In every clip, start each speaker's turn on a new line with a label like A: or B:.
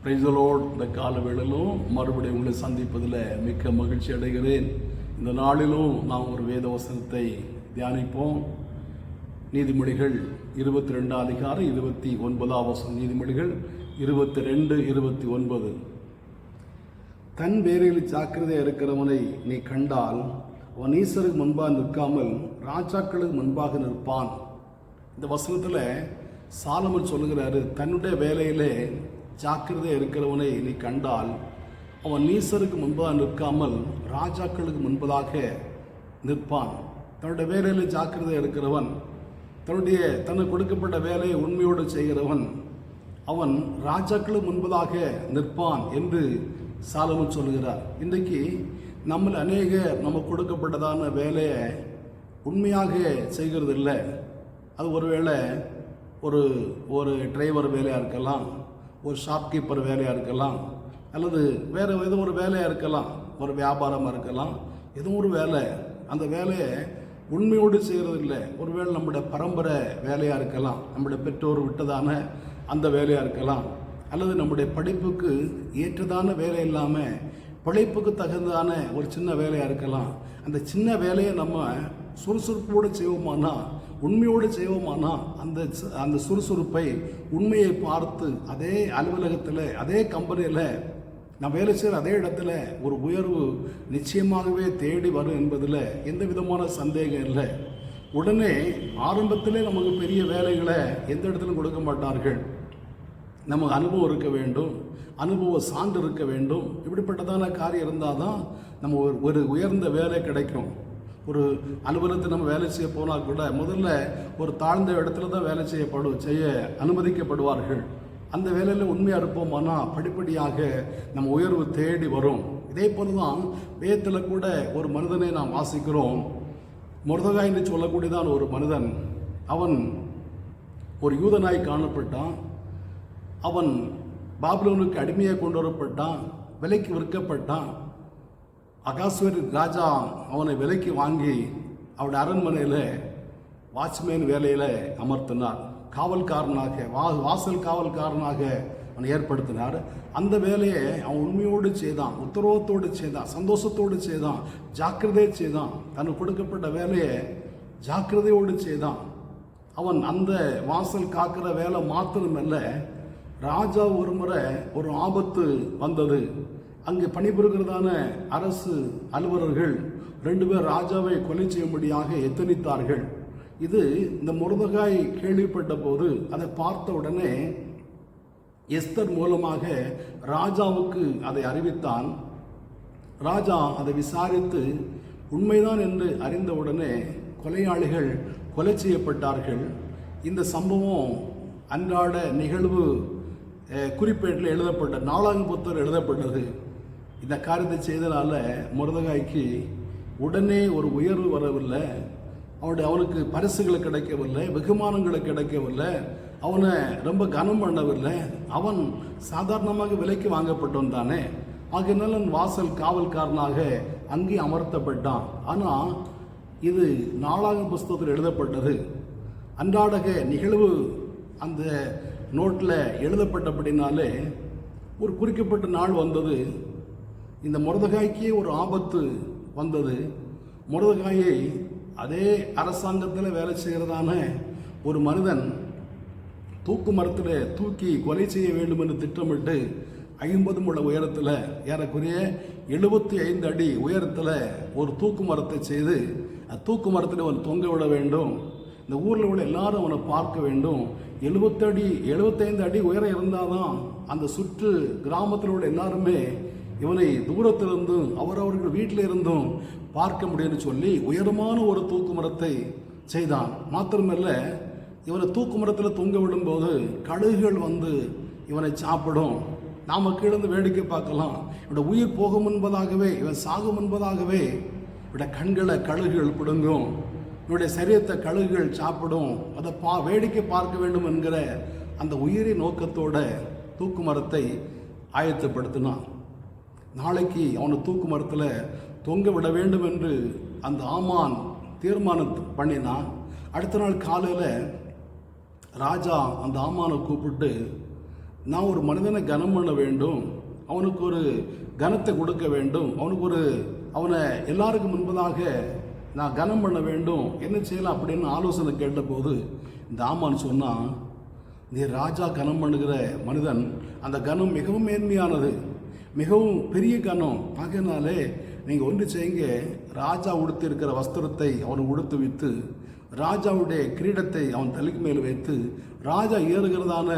A: Praise the Lord. இந்த கால வேளையிலும் மறுபடியும் உங்களை சந்திப்பதில் மிக்க மகிழ்ச்சி அடைகிறேன். இந்த நாளிலும் நாம் ஒரு வேத வசனத்தை தியானிப்போம். நீதிமொழிகள் 22 அதிகாரம் 29 வசனம். நீதிமொழிகள் 22:29. தன் பேரில் ஜாக்கிரதையாக இருக்கிறவனை நீ கண்டால் அவன் ஈசருக்கு முன்பாக நிற்காமல் ராஜாக்களுக்கு முன்பாக நிற்பான். இந்த வசனத்தில் சாலமன் சொல்லுகிறாரு, தன்னுடைய வேலையிலே ஜாக்கிரதையாக இருக்கிறவனை நீ கண்டால் அவன் நீசருக்கு முன்பாக நிற்காமல் ராஜாக்களுக்கு முன்பதாக நிற்பான். தன்னுடைய வேலையில் ஜாக்கிரதையாக இருக்கிறவன், தனக்கு கொடுக்கப்பட்ட வேலையை உண்மையோடு செய்கிறவன், அவன் ராஜாக்களுக்கு முன்பதாக நிற்பான் என்று சாலமன் சொல்லுகிறார். இன்றைக்கு நம்மள நமக்கு கொடுக்கப்பட்டதான வேலையை உண்மையாக செய்கிறது இல்லை. அது ஒருவேளை ஒரு டிரைவர் வேலையாக இருக்கலாம், ஒரு ஷாப்கீப்பர் வேலையாக இருக்கலாம், அல்லது வேறு ஏதோ ஒரு வேலையாக இருக்கலாம், ஒரு வியாபாரமாக இருக்கலாம், ஏதோ ஒரு வேலை. அந்த வேலையை உண்மையோடு செய்கிறது இல்லை. ஒருவேளை நம்முடைய பரம்பரை வேலையாக இருக்கலாம், நம்முடைய பெற்றோர் விட்டதான அந்த வேலையாக இருக்கலாம், அல்லது நம்முடைய படிப்புக்கு ஏற்றதான வேலை இல்லாமல் பிழைப்புக்கு தகுந்தான ஒரு சின்ன வேலையாக இருக்கலாம். அந்த சின்ன வேலையை நம்ம சுறுசுறுப்போடு செய்வோமானா, உண்மையோடு செய்வோமானா, அந்த சுறுசுறுப்பை உண்மையை பார்த்து அதே அலுவலகத்தில், அதே கம்பெனியில் நான் வேலை செய்கிற அதே இடத்துல ஒரு உயர்வு நிச்சயமாகவே தேடி வரும் என்பதில் எந்த விதமான சந்தேகம் இல்லை. உடனே ஆரம்பத்திலே நமக்கு பெரிய வேலைகளை எந்த இடத்துலையும் கொடுக்க மாட்டார்கள். நமக்கு அனுபவம் இருக்க வேண்டும், அனுபவ சான்று இருக்க வேண்டும். இப்படிப்பட்டதான காரியம் இருந்தால் தான் நம்ம ஒரு உயர்ந்த வேலை கிடைக்கும். ஒரு அலுவலகத்தை நம்ம வேலை செய்ய போனால் கூட முதல்ல ஒரு தாழ்ந்த இடத்துல தான் வேலை செய்ய அனுமதிக்கப்படுவார்கள். அந்த வேலையில் உண்மையாக இருப்போமானா படிப்படியாக நம்ம உயர்வு தேடி வரும். இதே போல தான் வேதத்தில் கூட ஒரு மனிதனை நாம் வாசிக்கிறோம். மொர்தெகாய் என்று சொல்லக்கூடியதான் ஒரு மனிதன். அவன் ஒரு யூதனாய் காணப்பட்டான். அவன் பாபிலோனுக்கு அடிமையாக கொண்டு வரப்பட்டான், விலைக்கு விற்கப்பட்டான். அகாஸ்வேர் ராஜா அவனை விலைக்கு வாங்கி அவருடைய அரண்மனையில் வாட்ச்மேன் வேலையில் அமர்த்தினார். காவல்காரனாக, வாசல் காவல்காரனாக அவனை ஏற்படுத்தினார். அந்த வேலையை அவன் உண்மையோடு செய்தான், உத்தரவத்தோடு செய்தான், சந்தோஷத்தோடு செய்தான், ஜாக்கிரதையை செய்தான். தனக்கு கொடுக்கப்பட்ட வேலையை ஜாக்கிரதையோடு செய்தான். அவன் அந்த வாசல் காக்கிற வேலை மாத்திரமல்ல, ராஜா ஒரு முறை ஒரு ஆபத்து வந்தது. அங்கே பணிபுரிகிறதான அரசு அலுவலர்கள் 2 பேர் ராஜாவை கொலை செய்யும்படியாக எத்தனித்தார்கள். இது இந்த மொர்தெகாய் கேள்விப்பட்ட போது அதை பார்த்த உடனே எஸ்தர் மூலமாக ராஜாவுக்கு அதை அறிவித்தான். ராஜா அதை விசாரித்து உண்மைதான் என்று அறிந்தவுடனே கொலையாளிகள் கொலை செய்யப்பட்டார்கள். இந்த சம்பவம் அன்றாட நிகழ்வு குறிப்பேட்டில் எழுதப்பட்ட 4ஆம் புத்தகம் எழுதப்பட்டது. இந்த காரியத்தை செய்தனால மொர்தெகாய்க்கு உடனே ஒரு உயர்வு வரவில்லை. அவனுக்கு பரிசுகளை கிடைக்கவில்லை, வெகுமானங்களை கிடைக்கவில்லை, அவனை ரொம்ப கனம் பண்ணவில்லை. அவன் சாதாரணமாக விலைக்கு வாங்கப்பட்டவன் தானே. ஆகையினால வாசல் காவல்காரனாக அங்கே அமர்த்தப்பட்டான். ஆனால் இது 4ஆம் புஸ்தகத்தில் எழுதப்பட்டது. அன்றாடக நிகழ்வு அந்த நோட்டில் எழுதப்பட்டபடினாலே ஒரு குறிக்கப்பட்ட நாள் வந்தது. இந்த மொர்தெகாய்க்கே ஒரு ஆபத்து வந்தது. மொர்தெகாயை அதே அரசாங்கத்தில் வேலை செய்கிறதான ஒரு மனிதன் தூக்கு மரத்தில் தூக்கி கொலை செய்ய வேண்டும் என்று திட்டமிட்டு 50 முழ உயரத்தில், ஏறக்குறைய 75 அடி உயரத்தில் ஒரு தூக்கு மரத்தை செய்து தூக்கு மரத்தில் அவன் தொங்க விட வேண்டும். இந்த ஊரில் உள்ள எல்லாரும் அவனை பார்க்க வேண்டும். 75 அடி உயரம் இருந்தால் தான் அந்த சுற்று கிராமத்தில் உள்ள எல்லாருமே இவனை தூரத்திலிருந்தும் அவரவர்கள் வீட்டில் இருந்தும் பார்க்க முடியும்னு சொல்லி உயரமான ஒரு தூக்கு மரத்தை செய்தான். மாத்திரமல்ல, இவனை தூக்கு மரத்தில் தொங்க விடும்போது கழுகுகள் வந்து இவனை சாப்பிடும். நாம் கீழே வேடிக்கை பார்க்கலாம். இவனுடைய உயிர் போகும் என்பதாகவே, இவன் சாகும் என்பதாகவே இவனுடைய கண்களை கழுகுகள் பிடுங்கும், இவனுடைய சரீரத்தை கழுகுகள் சாப்பிடும். அதை வேடிக்கை பார்க்க வேண்டும் என்கிற அந்த உயிரி நோக்கத்தோட தூக்கு மரத்தை ஆயத்தப்படுத்தினான். நாளைக்கு அவனை தூக்கு மரத்தில் தொங்க விட வேண்டும் என்று அந்த ஆமான் தீர்மானம் பண்ணினான். அடுத்த நாள் காலையில் ராஜா அந்த ஆமானை கூப்பிட்டு, நான் ஒரு மனிதனை கனம் பண்ண வேண்டும், அவனுக்கு ஒரு கனத்தை கொடுக்க வேண்டும், அவனை எல்லாருக்கும் முன்பதாக நான் கனம் பண்ண வேண்டும், என்ன செய்யலாம் அப்படின்னு ஆலோசனை கேட்டபோது இந்த ஆமான் சொன்னான், நீ ராஜா கனம் பண்ணுகிற மனிதன், அந்த கனம் மிகவும் மேன்மையானது, மிகவும் பெரிய கனம். ஆகையினாலே நீங்கள் ஒன்று செய்யுங்க, ராஜா உடுத்திருக்கிற வஸ்திரத்தை அவனுக்கு உடுத்து வைத்து, ராஜாவுடைய கிரீடத்தை அவன் தலைக்கு மேலே வைத்து, ராஜா ஏறுகிறதான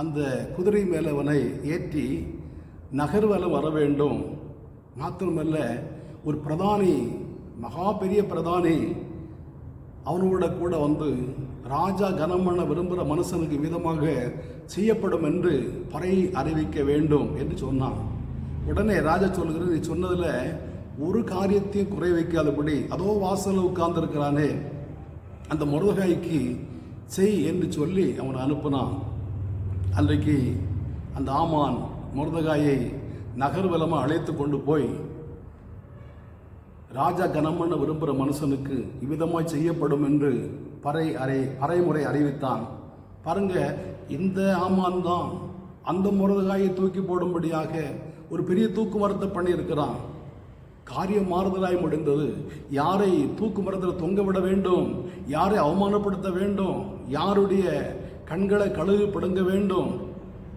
A: அந்த குதிரை மேலே அவனை ஏற்றி நகர்வலம் வர வேண்டும். மாத்திரமல்ல, ஒரு பிரதானி, மகா பெரிய பிரதானி அவனோட கூட வந்து ராஜா கனம் பண்ண விரும்புகிற மனுஷனுக்கு விதமாக செய்யப்படும் என்று பறை அறிவிக்க வேண்டும் என்று சொன்னான். உடனே ராஜா சொல்கிறது, நீ சொன்னதில் ஒரு காரியத்தையும் குறை வைக்காதபடி அதோ வாசலில் உட்கார்ந்துருக்கிறானே அந்த மொர்தெகாய்க்கு செய் என்று சொல்லி அவனை அனுப்பினான். அன்றைக்கு அந்த ஆமான் மொர்தெகாயை நகர்வலமாக அழைத்து கொண்டு போய், ராஜா கனம் பண்ண விரும்புகிற மனுஷனுக்கு இவ்விதமாய் செய்யப்படும் என்று பறைமுறை அறிவித்தான். பாருங்க, இந்த ஆமான் தான் அந்த மொர்தெகாயை தூக்கி போடும்படியாக ஒரு பெரிய தூக்கு மரத்தை பண்ணியிருக்கிறான். காரியம் மாறுதலாய் முடிந்தது. யாரை தூக்கு மரத்தில் தொங்க விட வேண்டும், யாரை அவமானப்படுத்த வேண்டும், யாருடைய கண்களை கழுகு பிடுங்க வேண்டும்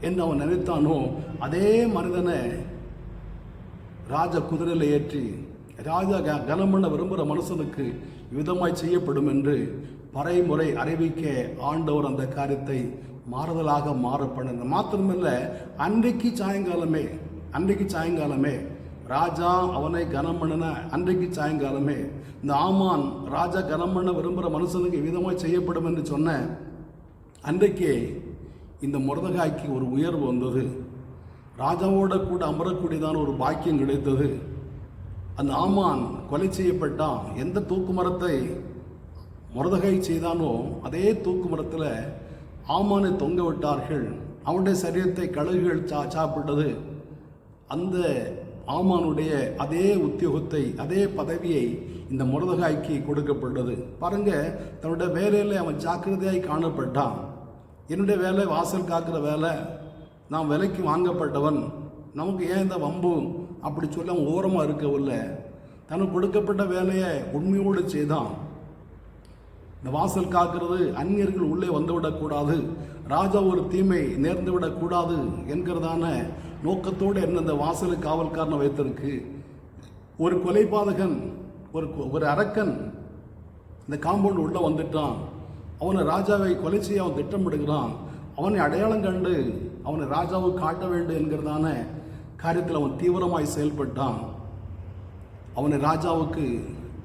A: என்று அவன் நினைத்தானோ, அதே மனிதனை ராஜா குதிரையில் ஏற்றி, ராஜா கனம் பண்ண விரும்புகிற மனுஷனுக்கு விதமாய் செய்யப்படும் என்று பறைமுறை அறிவிக்க ஆண்டவர் அந்த காரியத்தை மாறுதலாக மாறப்பட. மாத்திரமில்லை, அன்றைக்கு சாயங்காலமே ராஜா அவனை கனம் பண்ணின அன்றைக்கு சாயங்காலமே இந்த ஆமான் ராஜா கனம் பண்ண விரும்புகிற மனுஷனுக்கு விதமாய் செய்யப்படும் என்று சொன்ன அன்றைக்கே இந்த மொர்தெகாய்க்கு ஒரு உயர்வு வந்தது. ராஜாவோட கூட அமரக்கூடியதான ஒரு பாக்கியம் கிடைத்தது. அந்த ஆமான் கொலை செய்யப்பட்டான். எந்த தூக்கு மரத்தை மொர்தெகாய் செய்தானோ அதே தூக்கு மரத்தில் ஆமானை தொங்க விட்டார்கள். அவனுடைய சரீரத்தை கழுகுகள் சாப்பிட்டது. அந்த ஆமானுடைய அதே உத்தியோகத்தை, அதே பதவியை இந்த மொர்தெகாய்க்கு கொடுக்கப்பட்டது. பாருங்க, தன்னுடைய வேலையில் அவன் ஜாக்கிரதையாய் காணப்பட்டான். என்னுடைய வேலை வாசல் காக்கிற வேலை, நான் விலைக்கு வாங்கப்பட்டவன், நமக்கு ஏன் இந்த வம்பு அப்படி சொல்லி அவன் ஓரமாக இருக்கவில்லை. தனக்கு கொடுக்கப்பட்ட வேலையை உண்மையோடு செய்தான். இந்த வாசல் காக்கிறது, அந்நியர்கள் உள்ளே வந்துவிடக்கூடாது, ராஜா ஒரு தீமை நேர்ந்து விடக்கூடாது என்கிறதான நோக்கத்தோடு என்ன இந்த வாசலுக்கு காவல்காரனை வைத்திருக்கு. ஒரு கொலைபாதகன், ஒரு அரக்கன் இந்த காம்பவுண்ட் உள்ள வந்துட்டான். அவனை ராஜாவை கொலை செய்ய அவன் திட்டமிடுகிறான். அவனை அடையாளம் கண்டு அவனை ராஜாவுக்கு காட்ட வேண்டும் என்கிறதான காரியத்தில் அவன் தீவிரமாய் செயல்பட்டான். அவனை ராஜாவுக்கு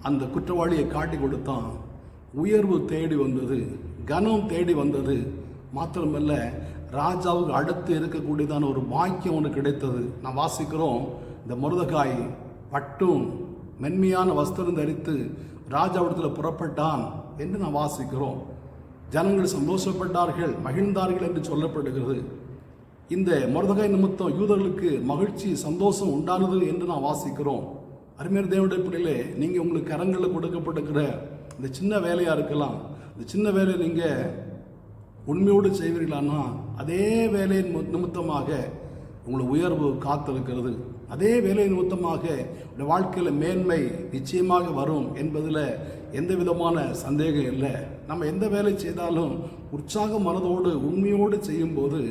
A: அந்த குற்றவாளியை காட்டி கொடுத்தான். உயர்வு தேடி வந்தது, கனம் தேடி வந்தது. மாத்திரமல்ல, ராஜாவுக்கு அடுத்து இருக்கக்கூடியதான ஒரு பாக்கியம் அவனுக்கு கிடைத்தது. நான் வாசிக்கிறோம், இந்த மொர்தெகாய் பட்டும் மென்மையான வஸ்திரம் தரித்து ராஜாவிடத்தில் புறப்பட்டான் என்று நான் வாசிக்கிறோம். ஜனங்கள் சந்தோஷப்பட்டார்கள், மகிழ்ந்தார்கள் என்று சொல்லப்படுகிறது. இந்த மொர்தெகாய் நிமித்தம் யூதர்களுக்கு மகிழ்ச்சி, சந்தோஷம் உண்டானது என்று நான் வாசிக்கிறோம். அருமையான தேவனுடைய பிள்ளைகளே, நீங்கள் உங்களுக்கு கரங்களில் கொடுக்கப்பட்டிருக்கிற இந்த சின்ன வேலையாக இருக்கலாம், இந்த சின்ன வேலையை நீங்கள் உண்மையோடு செய்வீர்களானா அதே வேலையின் நிமித்தமாக உங்களை உயர்வு காத்திருக்கிறது. அதே வேலை நிமித்தமாக இந்த வாழ்க்கையில் மேன்மை நிச்சயமாக வரும் என்பதில் எந்த விதமான சந்தேகம் இல்லை. நம்ம எந்த வேலை செய்தாலும் உற்சாக மனதோடு உண்மையோடு செய்யும்போது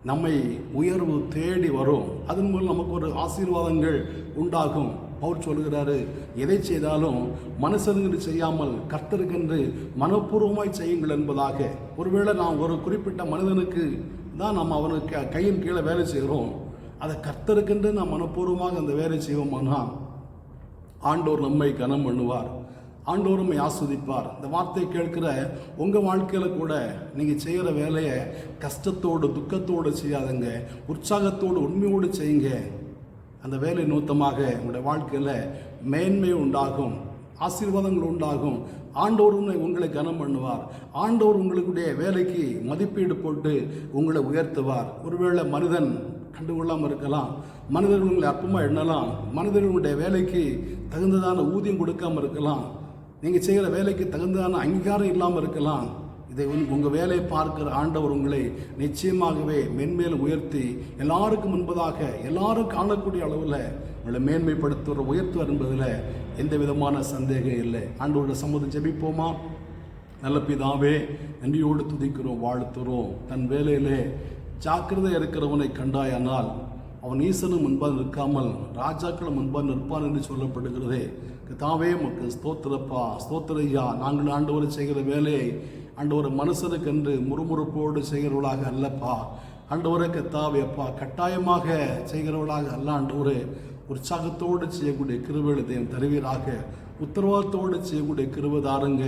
A: நம்மை உயர்வு தேடி வரும். அதன் மூலம் நமக்கு ஒரு ஆசீர்வாதங்கள் உண்டாகும். அவர் சொல்கிறாரு, எதை செய்தாலும் மனுஷனுக்கு செய்யாமல் கர்த்தருக்கென்று மனப்பூர்வமாய் செய்யுங்கள் என்பதாக. ஒருவேளை நாம் ஒரு குறிப்பிட்ட மனிதனுக்கு தான் நம்ம அவனுக்கு கையின் கீழே வேலை செய்கிறோம், அதை கர்த்தருக்கென்று நாம் மனப்பூர்வமாக அந்த வேலை செய்வோமானா ஆண்டவர் நம்மை கனம் பண்ணுவார், ஆண்டவர் நம்மை ஆஸ்வதிப்பார். இந்த வார்த்தையை கேட்கிற உங்கள் வாழ்க்கையில் கூட நீங்கள் செய்கிற வேலையை கஷ்டத்தோடு துக்கத்தோடு செய்யாதுங்க, உற்சாகத்தோடு உண்மையோடு செய்யுங்க. அந்த வேலை நூத்தமாக உங்களுடைய வாழ்க்கையில் மேன்மை உண்டாகும், ஆசீர்வாதங்கள் உண்டாகும். ஆண்டவர் உங்களை கனம் பண்ணுவார். ஆண்டவர் உங்களுடைய வேலைக்கு மதிப்பீடு போட்டு உங்களை உயர்த்துவார். ஒருவேளை மனிதன் கண்டுகொள்ளாமல் இருக்கலாம், மனிதர்கள் உங்களை அற்பமாக எண்ணலாம், மனிதர்களுடைய வேலைக்கு தகுந்ததான ஊதியம் கொடுக்காமல் இருக்கலாம், நீங்கள் செய்கிற வேலைக்கு தகுந்ததான அங்கீகாரம் இல்லாமல் இருக்கலாம். இதை உங்கள் வேலையை பார்க்கிற ஆண்டவர் உங்களை நிச்சயமாகவே மென்மேலும் உயர்த்தி எல்லாருக்கும் முன்பதாக எல்லாரும் காணக்கூடிய அளவில் உங்களை மேன்மைப்படுத்துகிற உயர்த்துவார் என்பதில் எந்த விதமான சந்தேகம் இல்லை. ஆண்டவரோட சம்மதம் ஜெபிப்போமா? நல்ல பிதாவே, நன்றியோடு துதிக்கிறோம், வாழ்த்துறோம். தன் வேலையிலே ஜாக்கிரதை இருக்கிறவனை கண்டாயானால் அவன் ஈசனும் முன்பாக நிற்காமல் ராஜாக்களும் முன்பாக நிற்பான் என்று சொல்லப்படுகிறதே. கர்த்தாவே, உமக்கு ஸ்தோத்திரப்பா, ஸ்தோத்திரையா. நாங்கள் ஆண்டவர் செய்கிற வேலையை ஆண்டவர் மனுஷனுக்கென்று முறுமுறுப்போடு செய்கிறவர்களாக அல்லப்பா. ஆண்டவரை கர்த்தாவே அப்பா, கட்டாயமாக செய்கிறவர்களாக அல்ல ஆண்டவரே, உற்சாகத்தோடு செய்யக்கூடிய கிருபைகளை தேவன் தருவீராக. உத்தரவாதத்தோடு செய்யக்கூடிய கிருபை தாருங்க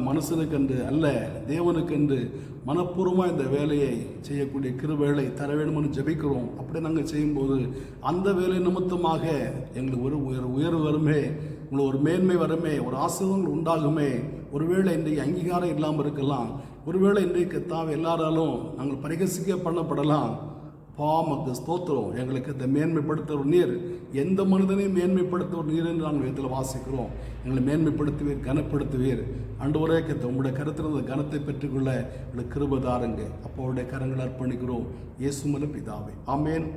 A: மனுஷனுக்கென்று அல்ல, தேவனுக்கென்று மனப்பூர்வமாக இந்த வேலையை செய்யக்கூடிய கிருபைகளை தர வேண்டும்னு ஜெபிக்கிறோம். அப்படி நாங்கள் செய்யும்போது அந்த வேலை நிமித்தமாக எங்களுக்கு ஒரு உயர்வு வருமே, உங்களுக்கு ஒரு மேன்மை வருமே, ஒரு ஆசீர்வாதங்கள் உண்டாகுமே. ஒருவேளை இன்றைக்கு அங்கீகாரம் இல்லாமல் இருக்கலாம், ஒருவேளை இன்றைக்கு எல்லாராலும் நாங்கள் பரிகசிக்க பண்ணப்படலாம். பாமக்கு ஸ்தோத்திரம். எங்களுக்கு இந்த மேன்மைப்படுத்துகிற நீர், எந்த மனிதனையும் மேன்மைப்படுத்துகிற நீர் என்று நாங்கள் இடத்துல வாசிக்கிறோம். எங்களை மேன்மைப்படுத்துவீர், கனப்படுத்துவீர். ஆண்டவரே, உங்களுடைய கருத்திருந்த கனத்தை பெற்றுக்கொள்ள எங்களுக்கு கிருபை தாருங்க. அப்போவுடைய கரங்களை அர்ப்பணிக்கிறோம் இயேசு மூலம் பிதாவே. ஆமேன்,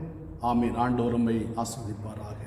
A: ஆமேன். ஆண்டவர் நம்மை ஆசீர்வதிப்பாராக.